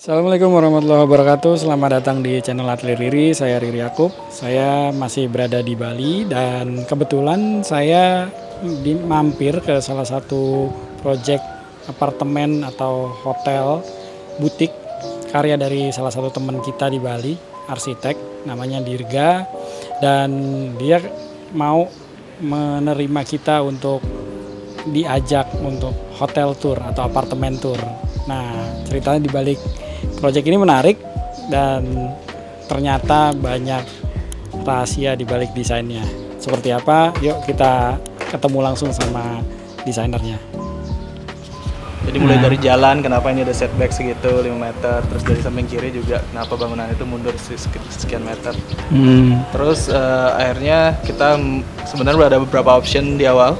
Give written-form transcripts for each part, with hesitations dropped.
Assalamualaikum warahmatullahi wabarakatuh. Selamat datang di channel Atelier Riri. Saya Riri Yakub. Saya masih berada di Bali dan kebetulan saya mampir ke salah satu proyek apartemen atau hotel butik karya dari salah satu teman kita di Bali, arsitek namanya Dirga, dan dia mau menerima kita untuk diajak untuk hotel tour atau apartemen tour. Nah, ceritanya di balik proyek ini menarik dan ternyata banyak rahasia di balik desainnya. Seperti apa? Yuk kita ketemu langsung sama desainernya. Jadi mulai dari jalan, kenapa ini ada setback segitu 5 meter, terus dari samping kiri juga kenapa bangunan itu mundur sekian meter. Terus akhirnya kita sebenarnya ada beberapa option di awal.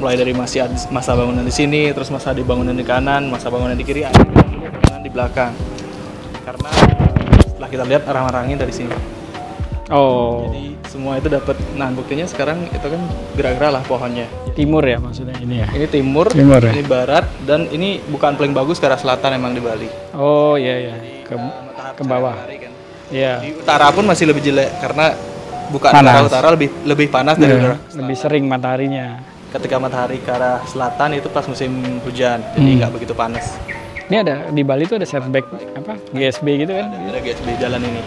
Mulai dari masa bangunan di sini, terus masa di bangunan di kanan, masa bangunan di kiri, bangunan di belakang. Karena setelah kita lihat arang-arangnya dari sini. Oh. Jadi semua itu dapat. Nah, buktinya sekarang itu kan gerak-gerak lah pohonnya. Timur ya maksudnya ini ya? Ini timur ya? Ini barat, dan ini bukan paling bagus ke arah selatan emang di Bali. Oh iya iya. Ke bawah. Kan? Iya. Di utara pun masih lebih jelek karena bukan arah utara lebih panas dari utara. Lebih sering mataharinya. Ketika matahari ke arah selatan itu pas musim hujan, jadi nggak begitu panas. Ini ada di Bali tuh ada setback apa GSB gitu kan? Ada GSB jalan ini.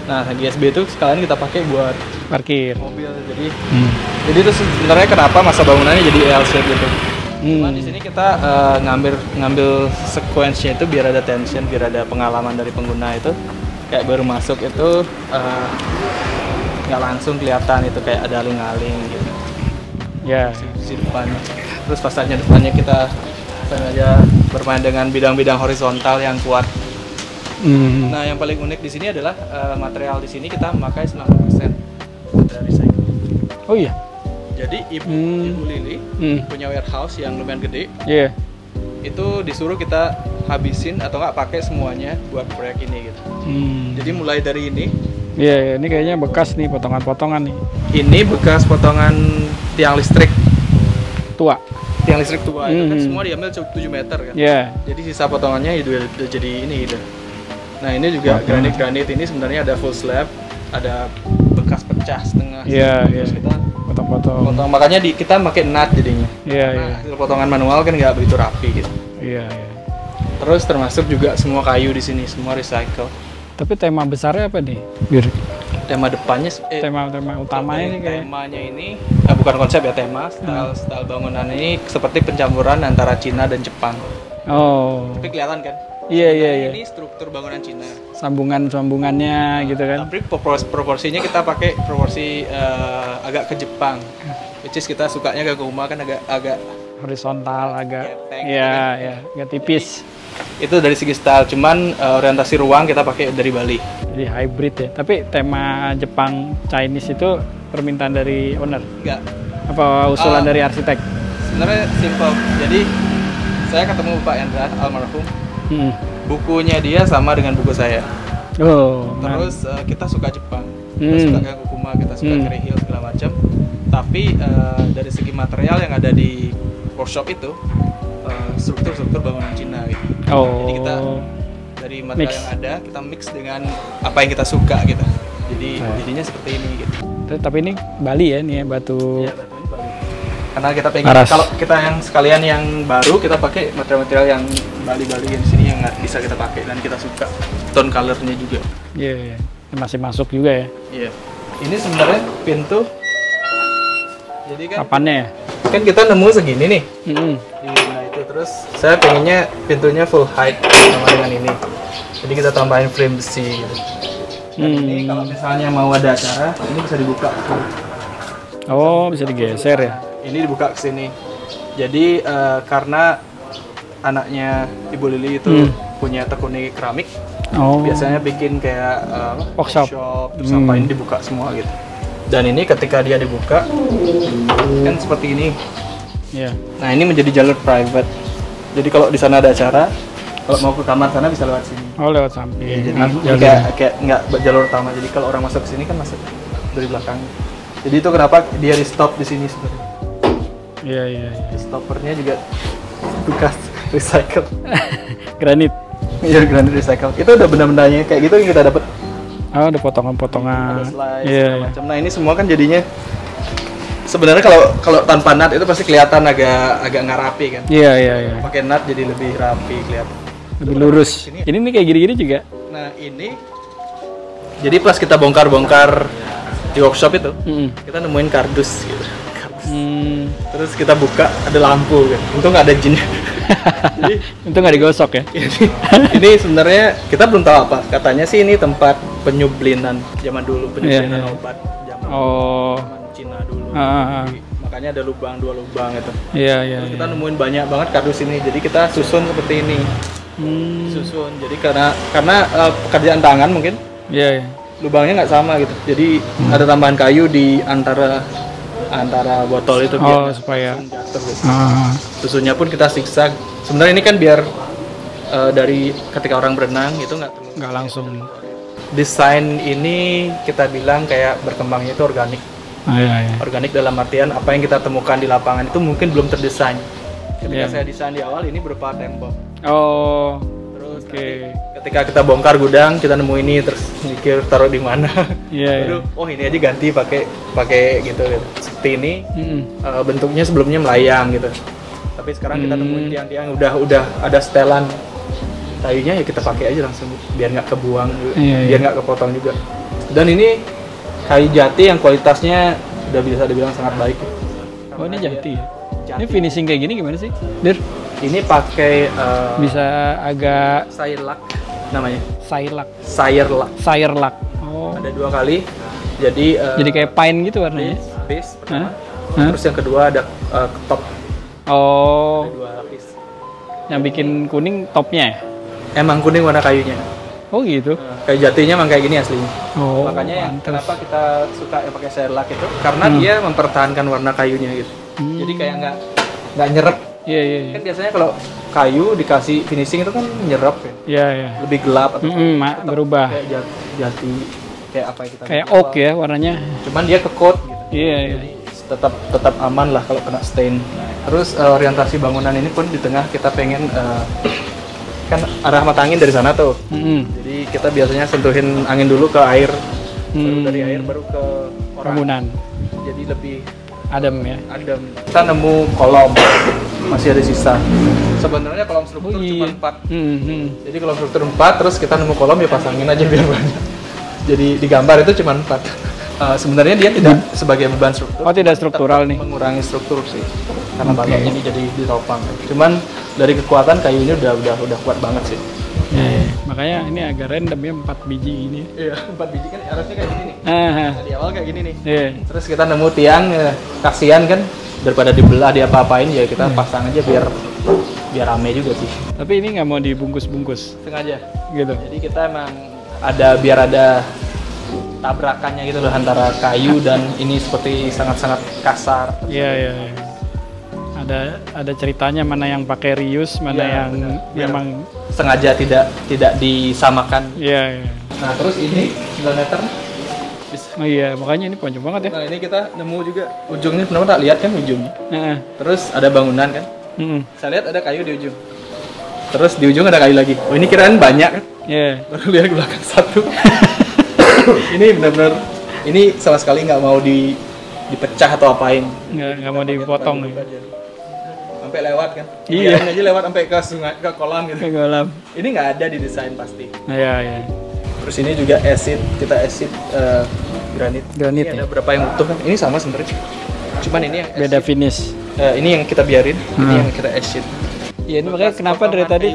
Nah, GSB itu sekalian kita pakai buat parkir mobil. Jadi itu sebenarnya kenapa masa bangunannya jadi L shape gitu. Cuma di sini kita ngambil sequence-nya itu biar ada tension, biar ada pengalaman dari pengguna itu. Kayak baru masuk itu nggak langsung kelihatan itu kayak ada aling-aling gitu. Ya. Di depannya. Terus fasadnya depannya kita sengaja bermain dengan bidang-bidang horizontal yang kuat. Nah, yang paling unik di sini adalah material di sini kita memakai 90% dari recycle. Oh iya. Jadi Ibu Lili punya warehouse yang lumayan gede. Iya. Itu disuruh kita habisin atau nggak pakai semuanya buat proyek ini gitu. Jadi mulai dari ini. Iya, ini kayaknya bekas nih, potongan-potongan nih. Ini bekas potongan tiang listrik tua. Tiang listrik tua itu kan semua diambil 7 meter kan. Iya. Jadi sisa potongannya itu udah jadi ini gitu. Nah, ini juga granit ini sebenarnya ada full slab, ada bekas pecah setengah. Iya, Terus kita potong-potong. Makanya kita pakai nut jadinya. Iya, karena hasil potongan manual kan nggak begitu rapi gitu. Iya, iya. Terus termasuk juga semua kayu di sini, semua recycle. Tapi tema besarnya apa nih? Tema depannya tema utamanya ini kayak temanya ini bukan konsep ya, tema style bangunan ini seperti pencampuran antara Cina dan Jepang. Oh. Tapi kelihatan kan? Iya. Ini struktur bangunan Cina. Sambungannya gitu kan. Tapi proporsinya kita pakai proporsi agak ke Jepang. Which is kita sukanya ke rumah kan agak horizontal, agak agak tipis. Itu dari segi style, cuman orientasi ruang kita pakai dari Bali. Jadi hybrid ya. Tapi tema Jepang Chinese itu permintaan dari owner? Enggak. Apa usulan dari arsitek? Sebenarnya simple. Jadi saya ketemu Pak Hendra almarhum. Bukunya dia sama dengan buku saya. Oh. Terus kita suka Jepang. Kita suka Gakukuma, kita suka Kerihil segala macam. Tapi dari segi material yang ada di workshop itu struktur bangunan Cina gitu. Jadi kita dari material yang ada kita mix dengan apa yang kita suka gitu. Jadi jadinya seperti ini gitu. Tapi ini Bali ya nih ya, batu. Iya, batu ini Bali. Karena kita pengen kalau kita yang sekalian yang baru kita pakai material-material yang Bali-Bali yang di sini yang bisa kita pakai dan kita suka tone colornya juga. Iya. Masih masuk juga ya. Iya. Ini sebenarnya pintu. Jadi kan kapannya ya? Kan kita nemu segini nih. Nah itu terus saya pengennya pintunya full height sama dengan ini. Jadi kita tambahin frame besi gitu. Ini kalau misalnya mau ada acara, ini bisa dibuka. Oh, bisa digeser ya? Ini dibuka ke sini. Jadi karena anaknya Ibu Lili itu punya tekuni keramik, biasanya bikin kayak workshop terus apa ini dibuka semua gitu. Dan ini ketika dia dibuka kan seperti ini. Iya. Nah, ini menjadi jalur private. Jadi kalau di sana ada acara, kalau mau ke kamar sana bisa lewat sini. Oh, lewat samping. Jadi jalur. kayak nggak jalur utama. Jadi kalau orang masuk ke sini kan masuk dari belakang. Jadi itu kenapa dia di stop di sini sebenarnya. Iya. Stoppernya juga bekas recycle. Granit. Iya, granit recycle. Itu udah benda-bendanya kayak gitu yang kita dapat. Oh, ada potongan-potongan. Ada slice Iya. segala macam. Nah, ini semua kan jadinya sebenarnya kalau tanpa nut itu pasti kelihatan agak nggak rapi kan. Iya. Pakai nut jadi lebih rapi kelihatan. Lebih lurus. Ini nih kayak gini-gini juga. Nah, ini jadi pas kita bongkar-bongkar di workshop itu, kita nemuin kardus gitu. Terus kita buka ada lampu kan. Untung nggak ada jinnya. Jadi Untung nggak digosok ya. ini sebenarnya kita belum tahu apa. Katanya sih ini tempat penyublinan zaman dulu, penyublinan Iya. obat zaman Cina dulu. Jadi, makanya ada lubang, 2 lubang itu. Iya. Terus kita nemuin banyak banget kardus ini. Jadi kita susun seperti ini. Susun. Jadi karena pekerjaan tangan mungkin Iya. lubangnya nggak sama gitu. Jadi ada tambahan kayu di antara botol itu biar supaya jatuh gitu. Susunnya pun kita zigzag. Sebenarnya ini kan biar dari ketika orang berenang itu nggak langsung. Desain ini kita bilang kayak berkembangnya itu organik. Iya. Organik dalam artian apa yang kita temukan di lapangan itu mungkin belum terdesain. Ketika Iya. saya desain di awal ini berupa tembok. Oh. Terus Oke. nanti ketika kita bongkar gudang kita nemu ini terus mikir taruh di mana. Iya. Baru, oh ini aja ganti pakai gitu. Seperti ini bentuknya sebelumnya melayang gitu. Tapi sekarang kita nemuin tiang-tiang udah ada setelan kayunya ya kita pakai aja langsung biar nggak kebuang, biar nggak kepotong juga. Dan ini kayu jati yang kualitasnya udah bisa dibilang sangat baik. Oh, ini jati ya? Jati. Ini finishing kayak gini gimana sih, Dir? Ini pakai Bisa agak Sairlac namanya. Sairlac. Oh. Ada 2 kali. Jadi kayak pine gitu warnanya. base pertama. Hah? Terus yang kedua ada top. Oh. Ada 2 lapis. Yang bikin kuning topnya ya? Emang kuning warna kayunya. Oh gitu. Kayu jatinya emang kayak gini aslinya. Oh. Makanya pantes. kenapa kita suka yang pakai Sairlac itu karena dia mempertahankan warna kayunya gitu. Jadi kayak nggak nyerap. Iya. Kan biasanya kalau kayu dikasih finishing itu kan nyerap ya. Iya. Lebih gelap atau tetap Berubah. kayak jati kayak apa yang kita Kayak bikin. oak ya warnanya. Cuman dia ke coat gitu. Iya. Jadi tetap aman lah kalau kena stain. Terus orientasi bangunan ini pun di tengah kita pengen kan arah mata angin dari sana tuh. Jadi kita biasanya sentuhin angin dulu ke air, baru dari air baru ke orang. Bangunan. Jadi lebih Adem ya. adem. Kita nemu kolom, masih ada sisa. Sebenarnya kolom struktur cuma 4. Jadi kolom struktur 4, terus kita nemu kolom ya pasangin aja biar banyak. Jadi di gambar itu cuma 4. Sebenarnya dia tidak sebagai beban struktur. Oh, tidak struktural nih. Mengurangi struktur sih. Karena banyak ini jadi ditopang. Cuman dari kekuatan kayunya udah kuat banget sih. Iya. Makanya ini agak random ya 4 biji ini. Iya, 4 biji kan harusnya kayak gini nih. Nah, Di awal kayak gini nih. iya. Terus kita nemu tiang, kasihan kan daripada dibelah diapa-apain ya kita pasang aja biar rame juga sih. Tapi ini nggak mau dibungkus-bungkus Sengaja. gitu. Jadi kita emang biar ada tabrakannya gitu loh antara kayu dan ini seperti sangat-sangat kasar. Iya. Ada ceritanya mana yang pakai reuse, mana Iya, yang benar. Biar memang sengaja tidak disamakan. iya. Nah, terus ini 9 meter. Oh iya, makanya ini panjang banget ya. Nah, ini kita nemu juga ujungnya, kenapa tak lihat kan ujungnya. Heeh. Terus ada bangunan kan. Heeh. Saya lihat ada kayu di ujung. Terus di ujung ada kayu lagi. Oh, ini kirain banyak kan. Iya. Baru lihat ke belakang satu. Ini benar-benar ini sama sekali nggak mau dipecah atau apain. Nggak mau dipotong Bagus ya. aja. Sampai lewat kan. Iya. Biarin aja lewat sampai ke sungai, ke kolam gitu. Kayak kolam. Ini nggak ada di desain pasti. Iya. Terus ini juga kita acid granit. Granit Ini ya. ada berapa yang utuh kan? Ini sama sebenarnya. Cuman ini yang Beda acid. finish. Ini yang kita biarin, ini yang kita acid. Iya, ini makanya kenapa dari tadi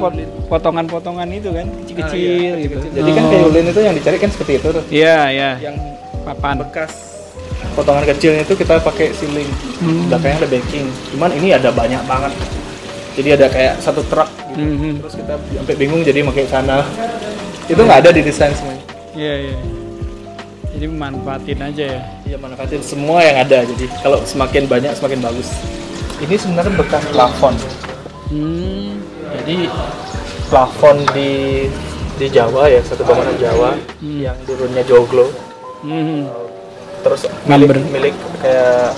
potongan-potongan itu kan kecil-kecil Iya, gitu. kecil-kecil. Jadi kan kayu lin itu yang dicari kan seperti itu tuh. Iya. Yang Papan. bekas potongan kecilnya itu kita pakai sealing. Belakangnya ada backing. Cuman ini ada banyak banget. Jadi ada kayak satu truk gitu. Terus kita sampai bingung jadi pakai sana. Itu nggak ada di desain semuanya. Iya. Jadi manfaatin aja ya. Iya, manfaatin semua yang ada. Jadi kalau semakin banyak semakin bagus. Ini sebenarnya bekas plafon. Jadi plafon di Jawa ya, satu bangunan Jawa yang dulunya Joglo. Terus milik kayak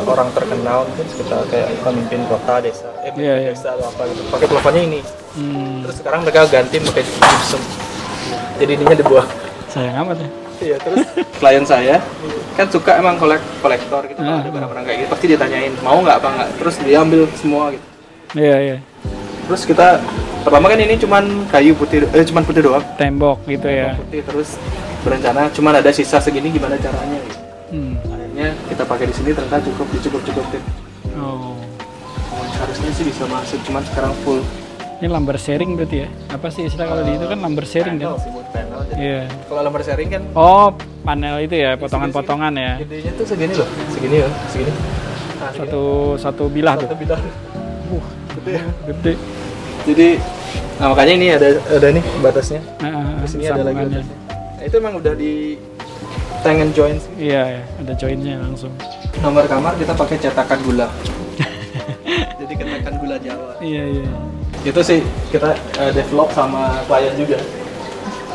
orang terkenal, mungkin sekitar kayak pemimpin kota, desa, desa atau apa gitu. Pakai plafonnya ini. Terus sekarang mereka ganti pakai gypsum. Jadi ininya dibuang. Sayang amat ya. Iya, terus klien saya kan suka emang kolektor gitu, ada barang-barang kayak gitu pasti ditanyain mau nggak apa nggak, terus dia ambil semua gitu. Iya. Terus kita pertama kan ini cuman kayu putih, cuman putih doang. Tembok gitu ya. Putih, terus berencana cuman ada sisa segini gimana caranya gitu. Akhirnya kita pakai di sini ternyata dicukup-cukupin. Oh. Harusnya sih bisa masuk, cuman sekarang full. Ini lumber sharing berarti ya? Apa sih istilah kalau di itu kan lumber sharing kan? Panel. Iya. Kalau lumber sharing kan Oh, panel itu ya, potongan-potongan ya. gedenya tuh segini loh, segini. Nah, Satu bilah tuh. satu bilah. Gede. Gede. Jadi, nah makanya ini ada nih batasnya. Terus ini ada lagi sambungannya. batasnya. Nah, itu emang udah di tank and joint sih. Iya, ya, ada joinnya langsung. Nomor kamar kita pakai cetakan gula. Jadi cetakan gula Jawa. Iya. Itu sih kita develop sama klien juga.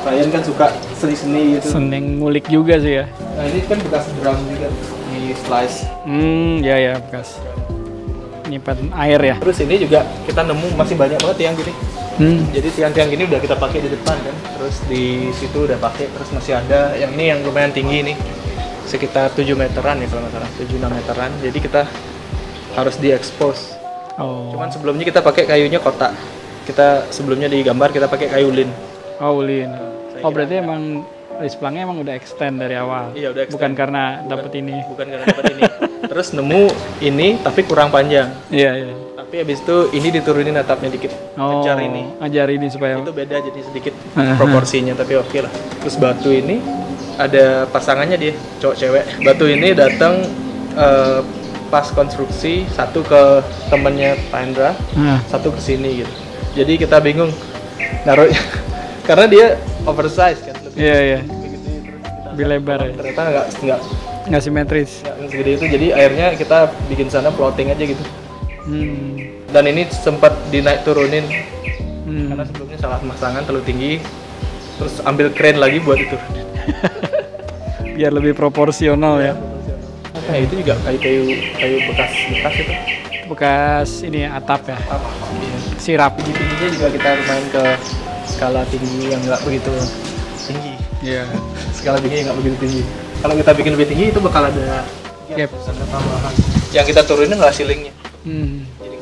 Klien kan suka seni-seni gitu. Seneng ngulik juga sih ya. Nah ini kan bekas drum juga, ini slice. Ya bekas. Nyimpan air ya. Terus ini juga kita nemu masih banyak banget tiang gini. Jadi tiang-tiang gini udah kita pakai di depan kan. Terus di situ udah pakai, terus masih ada yang ini yang lumayan tinggi nih. Sekitar 7 meteran ya kalau nggak salah, 7-6 meteran. Jadi kita harus diekspos. Oh. Cuman sebelumnya kita pakai kayunya kotak. Kita sebelumnya di gambar kita pakai kayu lin. Oh, ulin. Oh, berarti emang displangnya emang udah extend dari awal. Iya, udah extend. Bukan karena dapat ini. Bukan karena dapat ini. Terus nemu ini tapi kurang panjang. Iya. Tapi habis itu ini diturunin atapnya dikit. Oh, Ajar ini. ajar ini supaya Itu beda jadi sedikit proporsinya tapi oke lah. Terus batu ini ada pasangannya dia, cowok cewek. Batu ini datang pas konstruksi, satu ke temennya Pak Hendra, satu ke sini gitu. Jadi kita bingung naruhnya karena dia oversize kan. Iya. Begitu, terus kita Lebih lebar ya. ternyata Nggak simetris. nggak segede itu. Jadi akhirnya kita bikin sana plotting aja gitu. Dan ini sempat dinaik turunin karena sebelumnya salah pemasangan terlalu tinggi. Terus ambil crane lagi buat itu. Biar lebih proporsional ya. Nah itu juga kayu bekas itu. Bekas ini atap ya. Iya. Sirap. Tingginya juga kita lumayan ke skala tinggi yang nggak begitu tinggi. Iya. Skala tinggi yang nggak begitu tinggi. Kalau kita bikin lebih tinggi itu bakal ada Gap. ada tambahan. Yang kita turunin nggak ceilingnya. Jadi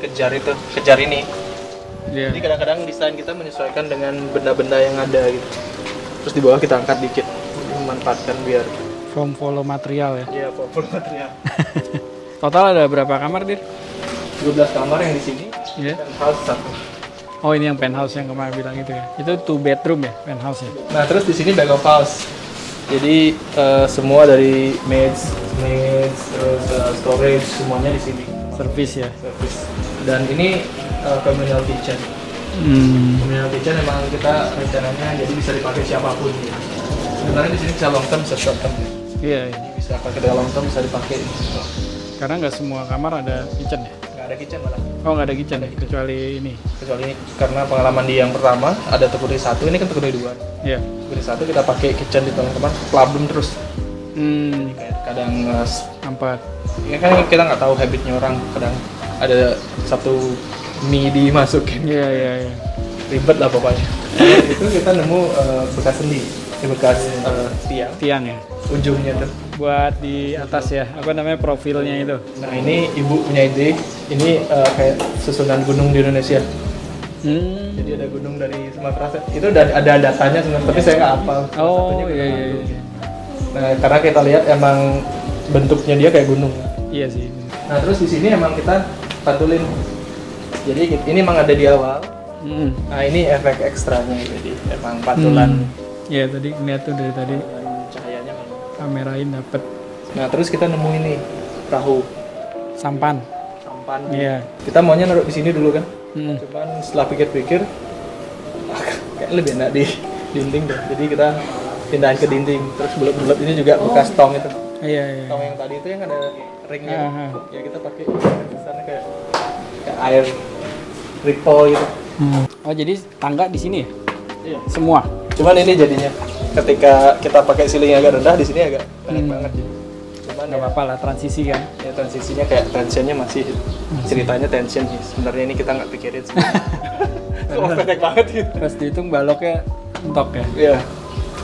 kejar ini. Iya. Jadi kadang-kadang desain kita menyesuaikan dengan benda-benda yang ada gitu. Terus di bawah kita angkat dikit, memanfaatkan biar From follow material ya. Iya, full material. Total ada berapa kamar, Dir? 12 kamar yang di sini. Iya. Penthouse 1. Oh, ini yang penthouse yang kemarin bilang itu ya. Itu 2 bedroom ya, penthouse ya. Nah, terus di sini back of house. Jadi semua dari maids, terus storage semuanya di sini. Service ya. Service. Dan ini communal kitchen. Communal kitchen emang kita rencananya jadi bisa dipakai siapapun. Sebenarnya di sini bisa long term, bisa short term. Iya. Bisa pakai dalam long term, bisa dipakai. Karena nggak semua kamar ada kitchen ya. Nggak ada kitchen malah. Oh, nggak ada kitchen kecuali ini. Kecuali karena pengalaman di yang pertama ada tekuni 1, ini kan tekuni 2. Iya. Tekuni 1 kita pakai kitchen di teman-teman, problem terus. Kayak kadang Empat. ya kan kita nggak tahu habitnya orang, kadang ada satu mie dimasukin. Iya. Ribet lah pokoknya. Itu kita nemu bekas sendi, bekas tiang Tiang ya. ujungnya tuh. Buat di atas ya, apa namanya profilnya itu. Nah ini ibu punya ide, ini kayak susunan gunung di Indonesia. Jadi ada gunung dari Sumatera, itu ada datanya sebenarnya, tapi saya nggak hafal. Oh iya. Nah karena kita lihat emang bentuknya dia kayak gunung. Iya sih. Nah terus di sini emang kita pantulin, jadi ini emang ada di awal. Nah ini efek ekstranya, jadi emang pantulan. Iya tadi ngeliat tuh dari tadi. Cahayanya memang. Kamerain dapet. Nah terus kita nemu ini perahu Sampan. Iya. Kita maunya naruh di sini dulu kan. Cuman setelah pikir-pikir kayak lebih enak di dinding deh. Jadi kita pindahin ke dinding. Terus bulat-bulat ini juga bekas tong itu. Iya. Tong yang tadi itu yang ada ringnya. Ya kita pakai di sana kayak air ripple gitu. Oh jadi tangga di sini ya? Iya. Semua? Cuman ini jadinya ketika kita pakai ceiling yang agak rendah di sini agak pendek banget. Cuman Nggak apa-apa lah, transisi kan? Ya transisinya kayak tensionnya masih ceritanya tension sih. Sebenarnya ini kita nggak pikirin sih. Kok pendek banget gitu. Pas dihitung baloknya mentok ya? Iya.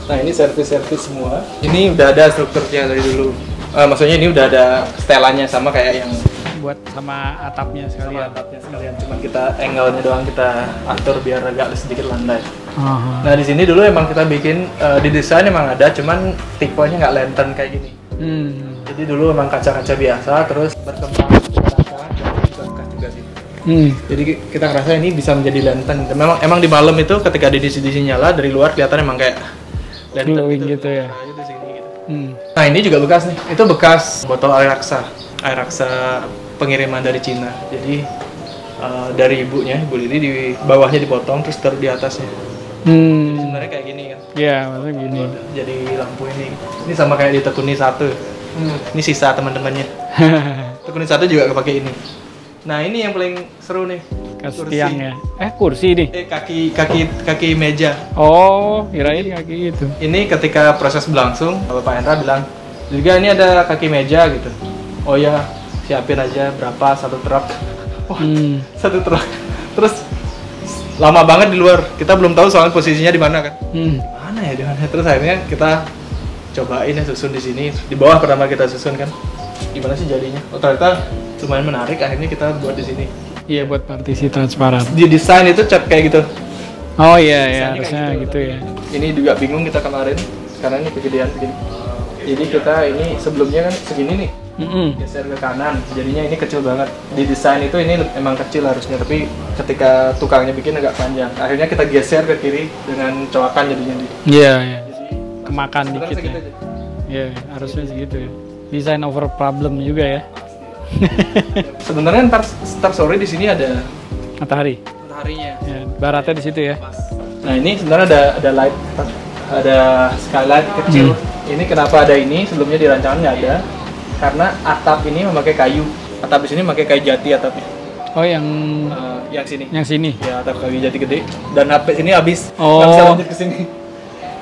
Nah ini servis semua. Ini udah ada strukturnya dari dulu. Maksudnya ini udah ada setelannya sama kayak yang Buat sama atapnya sekalian? Cuman kita angle-nya doang kita atur biar agak sedikit landai. Nah di sini dulu emang kita bikin di desain emang ada, cuman tipenya nggak lantern kayak gini. Jadi dulu emang kaca-kaca biasa, terus berkembang kaca dan bekas juga sih. Jadi kita ngerasa ini bisa menjadi lantern. Emang di malam itu ketika di DC nyala dari luar kelihatan emang kayak lantern gitu ya. Nah ini juga bekas nih. Itu bekas botol air raksa pengiriman dari Cina. Jadi dari Ibu Lili di bawahnya dipotong terus taruh di atasnya. Jadi sebenarnya kayak gini kan. Iya, maksudnya gini. Jadi lampu ini sama kayak di Tekuni 1. Ini sisa teman-temannya. Tekuni 1 juga kepake ini. Nah ini yang paling seru nih. Kasih tiang ya. Kursi nih. Kaki meja. Oh, kirain kaki itu. Ini ketika proses berlangsung, Pak Hendra bilang, juga ini ada kaki meja gitu. Oh ya, siapin aja berapa satu truk. Satu truk. Terus lama banget di luar. Kita belum tahu soalnya posisinya di mana kan. Mana ya di mana? Terus akhirnya kita cobain ya susun di sini. Di bawah pertama kita susun kan. Gimana sih jadinya? Oh ternyata lumayan menarik. Akhirnya kita buat di sini. Iya, buat partisi transparan. Di desain itu cat kayak gitu. Oh iya, harusnya gitu ya. Ini juga bingung kita kemarin karena ini kegedean begini. Jadi kita ini sebelumnya kan segini nih. Geser ke kanan, jadinya ini kecil banget. Di desain itu ini emang kecil harusnya, tapi ketika tukangnya bikin agak panjang. Akhirnya kita geser ke kiri dengan coakan jadinya. Iya. Jadi Kemakan dikit ya. Iya, harusnya segitu ya. Design over problem juga ya. Sebenarnya ntar sore di sini ada mataharinya. Ya, baratnya di situ ya. Nah ini sebenarnya ada light, ada skylight kecil. Ini kenapa ada ini? Sebelumnya di rancangan nggak ada. Karena atap ini memakai kayu. Atap di sini memakai kayu jati atapnya. Oh yang sini. Yang sini. Ya atap kayu jati gede. Dan HP sini habis. Oh. Nggak bisa lanjut ke sini.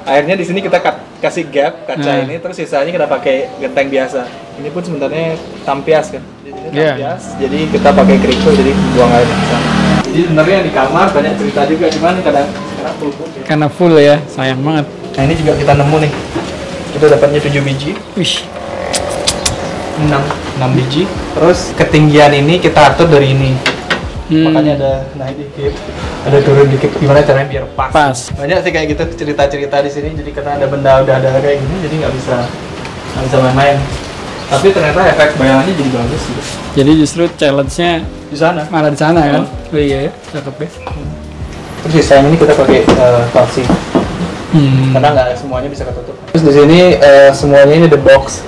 Akhirnya di sini kita kasih gap kaca ini, terus sisanya kita pakai genteng biasa. Ini pun sebenarnya tampias kan. Tampias. Jadi kita pakai kerikil jadi buang air ke sana. Jadi sebenarnya di kamar banyak cerita juga, cuman sekarang full ya. Karena full ya, sayang banget. Nah ini juga kita nemu nih. Kita dapatnya 7 biji. Wih. 6 biji. Terus ketinggian ini kita atur dari ini. Makanya ada naik dikit, ada turun dikit. Gimana caranya biar pas. Banyak sih kayak gitu cerita-cerita di sini. Jadi karena ada benda udah ada kayak gini, jadi nggak bisa main-main. Tapi ternyata efek bayangannya jadi bagus gitu. Jadi justru challenge-nya Di sana. malah di sana kan? Oh iya ya, cakep ya. Terus sisanya ini kita pakai kalsi. Karena nggak semuanya bisa ketutup. Terus di sini semuanya ini the box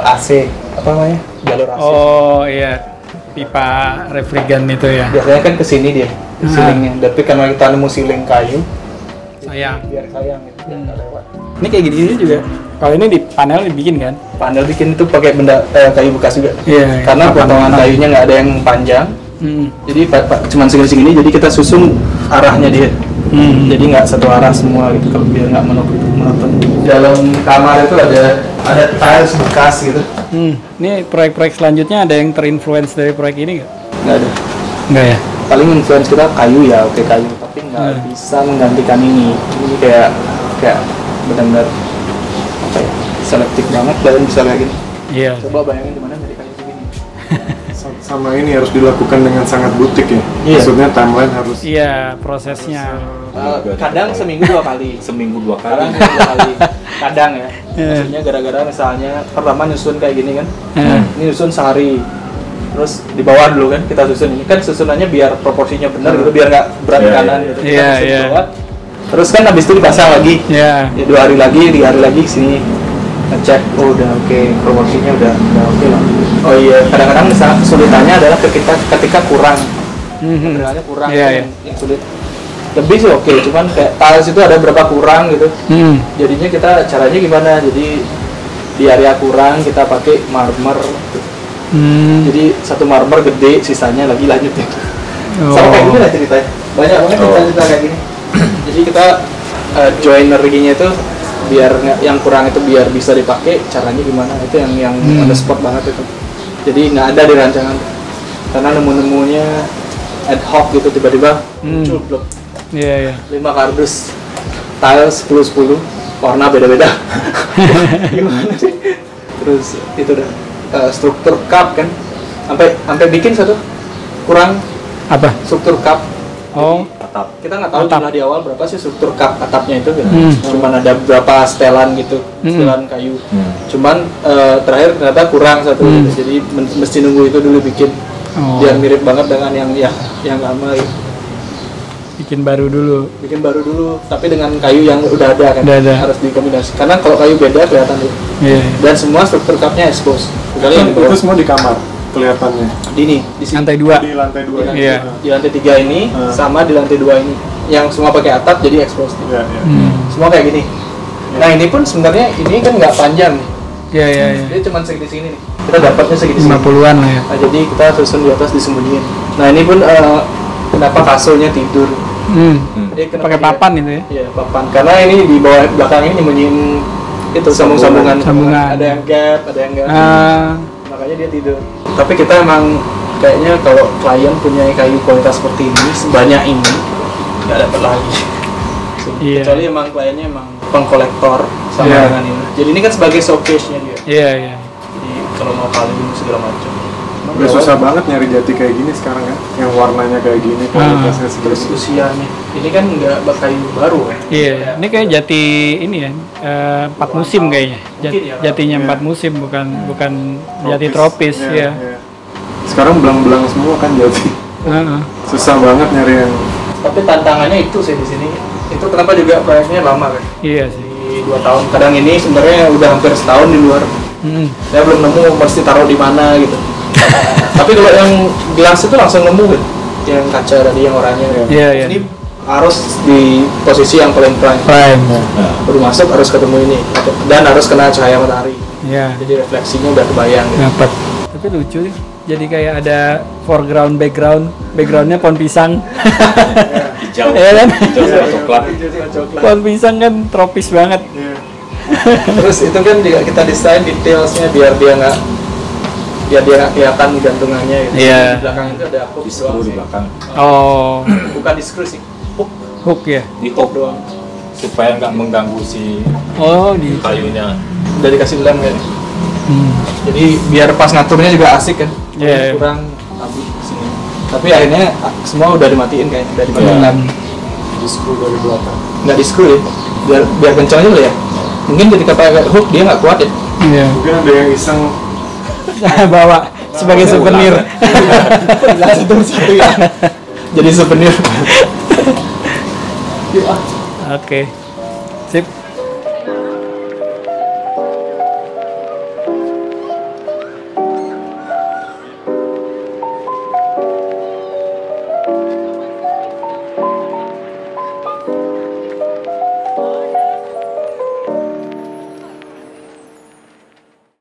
AC, apa namanya? Jalur AC. Oh iya, pipa refrigan itu ya. Biasanya kan kesini dia, ceilingnya. Tapi karena kita nemu ceiling kayu, sayang. Biar sayang gitu, biar nggak lewat. Ini kayak gini juga. Kalau ini di panel dibikin kan? Panel bikin itu pakai benda kayu bekas juga. Iya. Karena potongan kayunya nggak ada yang panjang. Jadi cuma segini-segini, jadi kita susun arahnya dia. Jadi nggak satu arah semua gitu, kalau biar nggak monoton. Dalam kamar itu ada tiles bekas gitu. Ini proyek-proyek selanjutnya ada yang terinfluence dari proyek ini nggak? Nggak ada. Nggak ya? Paling influence kita kayu ya, oke kayu, tapi nggak bisa menggantikan ini. Ini kayak benar-benar apa ya, selektif banget dan bisa kayak gini. Iya. Coba bayangin gimana dari kayu segini. Sama ini harus dilakukan dengan sangat butik ya. Iya. Maksudnya timeline harus. Iya, prosesnya. Kadang seminggu 2 kali. Seminggu 2 Kadang kali. 2 kali. Kadang ya. Maksudnya gara-gara misalnya pertama nyusun kayak gini kan. Ini nyusun sehari. Terus di bawah dulu kan kita susun ini kan susunannya biar proporsinya benar gitu, biar nggak berat kanan gitu. Kita susun di bawah. Terus kan habis itu dipasang lagi. Iya. Ya, 2 hari lagi, 3 hari lagi sini ngecek, oh udah oke, proporsinya udah oke lah. Oh iya, kadang-kadang kesulitannya adalah ketika kurang, materialnya kurang, yang sulit. lebih sih oke, cuman kayak tiles itu ada berapa kurang gitu. Jadinya kita caranya gimana, jadi di area kurang kita pakai marmer. Jadi satu marmer gede, sisanya lagi lanjutin. Sama kayak gini lah ceritanya, banyak banget cerita kayak gini. Jadi kita joinery-nya itu biar yang kurang itu biar bisa dipakai, caranya gimana, itu yang on the spot banget itu. Jadi nggak ada di rancangan, karena nemu-nemunya ad hoc gitu, tiba-tiba muncul blok. 5 kardus tiles 10 warna beda-beda. Gimana sih? Terus itu dah struktur cup kan, sampai bikin satu kurang Apa? struktur cup. Oh, Atap. Kita nggak tahu jumlah di awal berapa sih struktur cup atapnya itu kan. Cuman ada berapa setelan gitu, setelan kayu. Cuman terakhir ternyata kurang satu, jadi mesti nunggu itu dulu bikin. Biar mirip banget dengan yang lama gitu. bikin baru dulu. Tapi dengan kayu yang udah ada kan, harus dikombinasi. Karena kalau kayu beda kelihatan tuh. Dan semua struktur cupnya expose. Itu semua di kamar kelihatannya. Di sini. Lantai 2. Di lantai 2. Iya. Di lantai 3 ini sama di lantai 2 ini. Yang semua pakai atap jadi expose. Semua kayak gini. Nah ini pun sebenarnya ini kan nggak panjang nih. Iya. Dia cuma segini nih. Kita dapatnya segini. 50-an lah ya. Nah, jadi kita susun di atas disembunyiin. Nah ini pun kenapa kasurnya tidur? Jadi kenapa Pakai papan itu ya? Iya, papan. Karena ini di bawah belakang ini nyembunyiin itu sambungan. Ada yang gap, ada yang enggak. Makanya dia tidur. Tapi kita emang kayaknya kalau klien punya kayu kualitas seperti ini sebanyak ini nggak dapat lagi. Kecuali emang kliennya emang pengkolektor sama dengan ini. Jadi ini kan sebagai showcase-nya dia. Iya. Jadi kalau mau kali segala macam. Udah susah banget nyari jati kayak gini sekarang kan, yang warnanya kayak gini, kualitasnya Terus segini. usianya, ini kan nggak kayu baru kan? Iya, ini kayak jati ini ya, 4 musim kayaknya. Jatinya 4 musim, bukan jati tropis ya. Sekarang belang-belang semua kan jati. Susah banget nyari yang. Tapi tantangannya itu sih di sini. Itu kenapa juga proyeknya lama kan? Iya sih. Di 2 tahun. Kadang ini sebenarnya udah hampir setahun di luar. Saya belum nemu pasti taruh di mana gitu. Tapi kalau yang gelas itu langsung nemu kan, yang kaca tadi yang oranye. Iya. Ini harus di posisi yang paling prime. Baru masuk harus ketemu ini dan harus kena cahaya matahari. Iya. Jadi refleksinya udah kebayang. Gitu. Dapat. Tapi lucu sih. Jadi kayak ada foreground, backgroundnya pohon pisang. Hijau. Iya kan? Hijau sama coklat. Pohon pisang kan tropis banget. Terus itu kan juga kita desain detailsnya biar dia nggak kelihatan gantungannya gitu. Iya. Di belakang itu ada hook Di doang screw di sih. belakang. Oh, Bukan di screw sih, hook ya. Di hook hook doang. supaya nggak mengganggu si Oh, di. kayunya. Udah dikasih lem kan. Jadi biar pas ngaturnya juga asik kan. Iya. Kurang abu sini. Tapi akhirnya semua udah dimatiin kayak dari belakang lem. Di screw dari belakang. Nggak di screw ya. Biar kencang aja ya. Mungkin ketika pakai hook dia nggak kuat ya. Iya. Mungkin ada yang iseng. Bawa sebagai souvenir. Satu ya. Jadi souvenir. Oke. Sip.